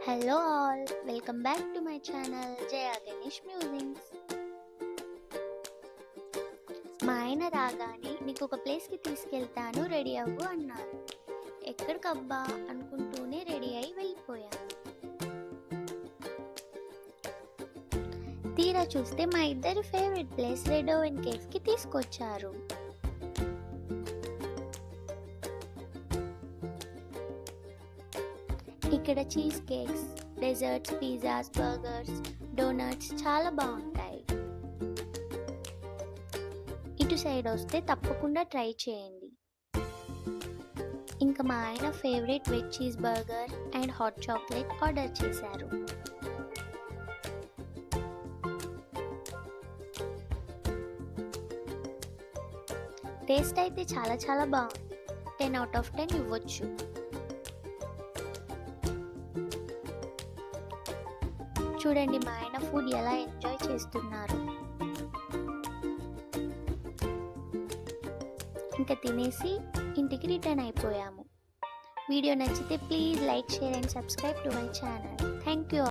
Hello all, welcome back to my channel Jaya Ganesh musics. మా ఆయన రాగానే నీకు ఒక ప్లేస్కి తీసుకెళ్తాను, రెడీ అవ్వు అన్నారు. ఎక్కడికబ్బా అనుకుంటూనే రెడీ అయి వెళ్ళిపోయాను. తీరా చూస్తే మా ఇద్దరి ఫేవరెట్ ప్లేస్ రెడ్ ఓవెన్ కేఫ్కి తీసుకొచ్చారు. ఇక్కడ cheesecakes, desserts, pizzas, burgers, donuts చాలా బాగుంటాయి. ఇటు సైడ్ వస్తే తప్పకుండా ట్రై చేయండి. ఇంకా మా ఆయన favourite veg cheese burger and hot chocolate order చేశారు. టేస్ట్ అయితే చాలా బాగుంది. 10 out of 10 ఇవ్వచ్చు. చూడండి మా ఆయన ఫుడ్ ఎలా ఎంజాయ్ చేస్తున్నారు. ఇంకా తినేసి ఇంటికి రిటర్న్ అయిపోయాము. వీడియో నచ్చితే please like, share and subscribe to my channel. Thank you.